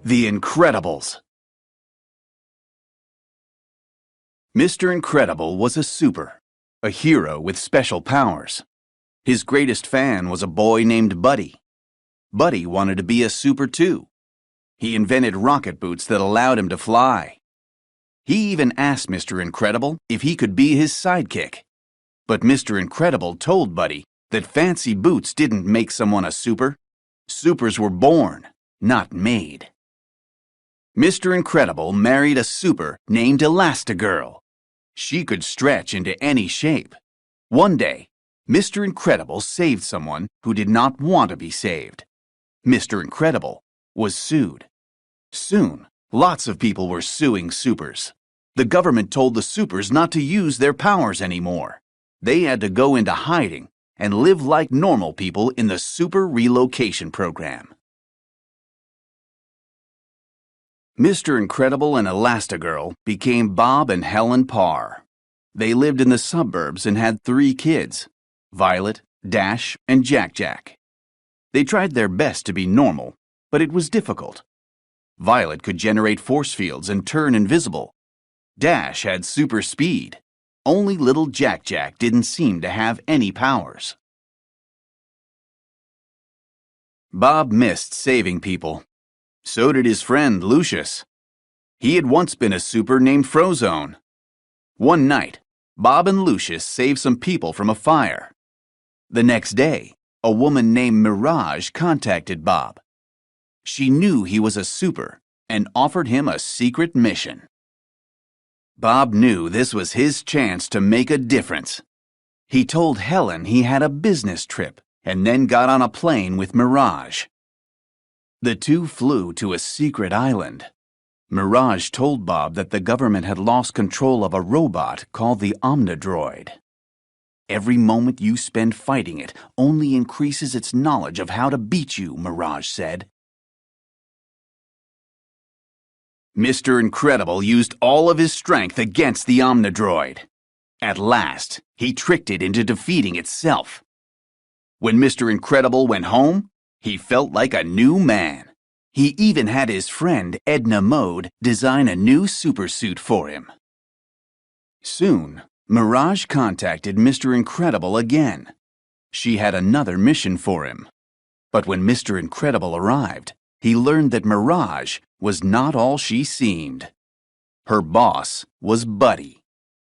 The Incredibles. Mr. Incredible was a super, a hero with special powers. His greatest fan was a boy named Buddy. Buddy wanted to be a super too. He invented rocket boots that allowed him to fly. He even asked Mr. Incredible if he could be his sidekick. But Mr. Incredible told Buddy that fancy boots didn't make someone a super. Supers were born, not made. Mr. Incredible married a super named Elastigirl. She could stretch into any shape. One day, Mr. Incredible saved someone who did not want to be saved. Mr. Incredible was sued. Soon, lots of people were suing supers. The government told the supers not to use their powers anymore. They had to go into hiding and live like normal people in the Super Relocation Program. Mr. Incredible and Elastigirl became Bob and Helen Parr. They lived in the suburbs and had 3 kids, Violet, Dash, and Jack-Jack. They tried their best to be normal, but it was difficult. Violet could generate force fields and turn invisible. Dash had super speed. Only little Jack-Jack didn't seem to have any powers. Bob missed saving people. So did his friend Lucius. He had once been a super named Frozone. One night, Bob and Lucius saved some people from a fire. The next day, a woman named Mirage contacted Bob. She knew he was a super and offered him a secret mission. Bob knew this was his chance to make a difference. He told Helen he had a business trip and then got on a plane with Mirage. The two flew to a secret island. Mirage told Bob that the government had lost control of a robot called the Omnidroid. Every moment you spend fighting it only increases its knowledge of how to beat you, Mirage said. Mr. Incredible used all of his strength against the Omnidroid. At last, he tricked it into defeating itself. When Mr. Incredible went home, he felt like a new man. He even had his friend Edna Mode design a new supersuit for him. Soon, Mirage contacted Mr. Incredible again. She had another mission for him. But when Mr. Incredible arrived, he learned that Mirage was not all she seemed. Her boss was Buddy,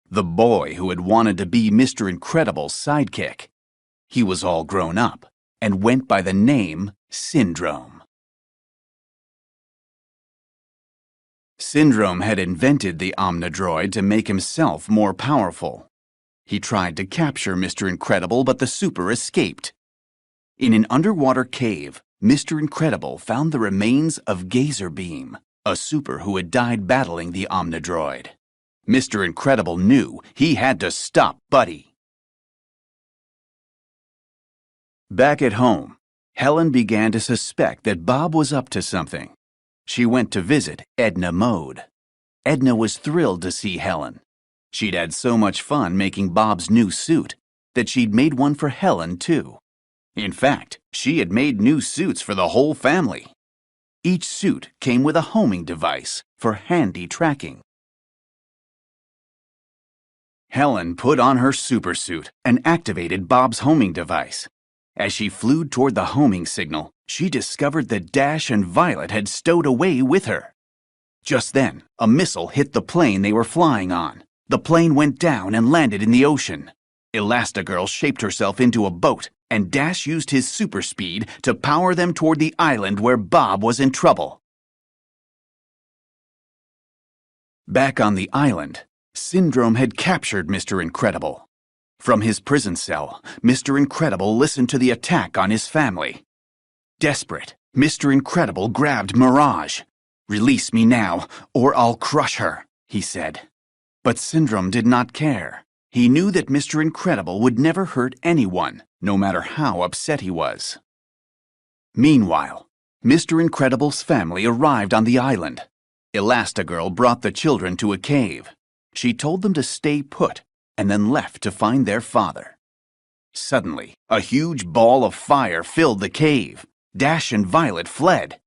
the boy who had wanted to be Mr. Incredible's sidekick. He was all grown up and went by the name Syndrome. Syndrome had invented the Omnidroid to make himself more powerful. He tried to capture Mr. Incredible, but the super escaped. In an underwater cave, Mr. Incredible found the remains of Gazerbeam, a super who had died battling the Omnidroid. Mr. Incredible knew he had to stop Buddy. Back at home, Helen began to suspect that Bob was up to something. She went to visit Edna Mode. Edna was thrilled to see Helen. She'd had so much fun making Bob's new suit that she'd made one for Helen, too. In fact, she had made new suits for the whole family. Each suit came with a homing device for handy tracking. Helen put on her supersuit and activated Bob's homing device. As she flew toward the homing signal, she discovered that Dash and Violet had stowed away with her. Just then, a missile hit the plane they were flying on. The plane went down and landed in the ocean. Elastigirl shaped herself into a boat, and Dash used his super speed to power them toward the island where Bob was in trouble. Back on the island, Syndrome had captured Mr. Incredible. From his prison cell, Mr. Incredible listened to the attack on his family. Desperate, Mr. Incredible grabbed Mirage. "Release me now, or I'll crush her," he said. But Syndrome did not care. He knew that Mr. Incredible would never hurt anyone, no matter how upset he was. Meanwhile, Mr. Incredible's family arrived on the island. Elastigirl brought the children to a cave. She told them to stay put and then left to find their father. Suddenly, a huge ball of fire filled the cave. Dash and Violet fled.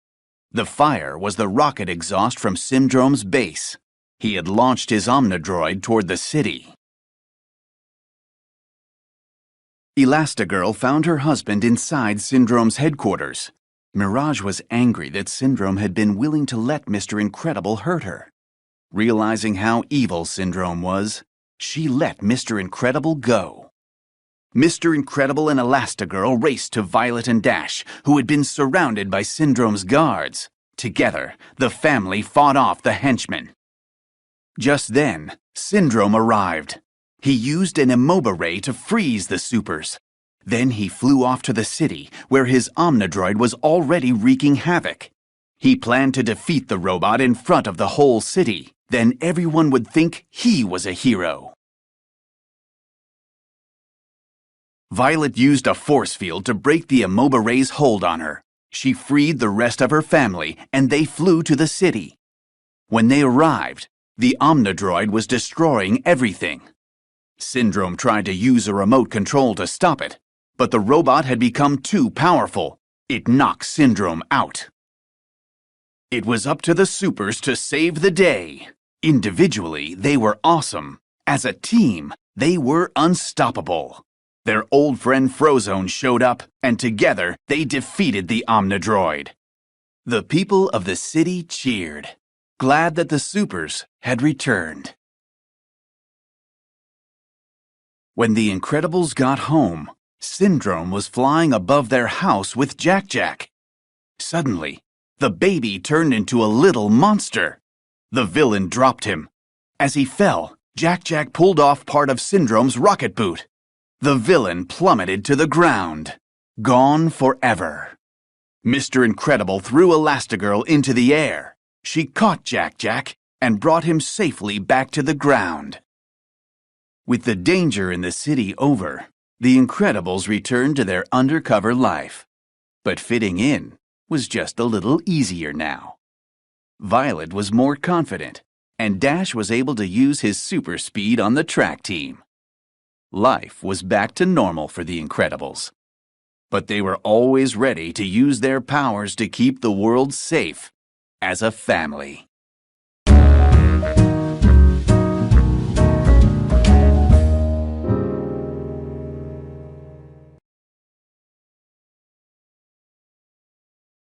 The fire was the rocket exhaust from Syndrome's base. He had launched his Omnidroid toward the city. Elastigirl found her husband inside Syndrome's headquarters. Mirage was angry that Syndrome had been willing to let Mr. Incredible hurt her. Realizing how evil Syndrome was, she let Mr. Incredible go. Mr. Incredible and Elastigirl raced to Violet and Dash, who had been surrounded by Syndrome's guards. Together, the family fought off the henchmen. Just then, Syndrome arrived. He used an Immobile Ray to freeze the supers. Then he flew off to the city, where his Omnidroid was already wreaking havoc. He planned to defeat the robot in front of the whole city. Then everyone would think he was a hero. Violet used a force field to break the Immobile Ray's hold on her. She freed the rest of her family, and they flew to the city. When they arrived, the Omnidroid was destroying everything. Syndrome tried to use a remote control to stop it, but the robot had become too powerful. It knocked Syndrome out. It was up to the supers to save the day. Individually, they were awesome. As a team, they were unstoppable. Their old friend Frozone showed up, and together they defeated the Omnidroid. The people of the city cheered, glad that the supers had returned. When the Incredibles got home, Syndrome was flying above their house with Jack-Jack. Suddenly, the baby turned into a little monster. The villain dropped him. As he fell, Jack-Jack pulled off part of Syndrome's rocket boot. The villain plummeted to the ground, gone forever. Mr. Incredible threw Elastigirl into the air. She caught Jack-Jack and brought him safely back to the ground. With the danger in the city over, the Incredibles returned to their undercover life. But fitting in was just a little easier now. Violet was more confident, and Dash was able to use his super speed on the track team. Life was back to normal for the Incredibles. But they were always ready to use their powers to keep the world safe as a family.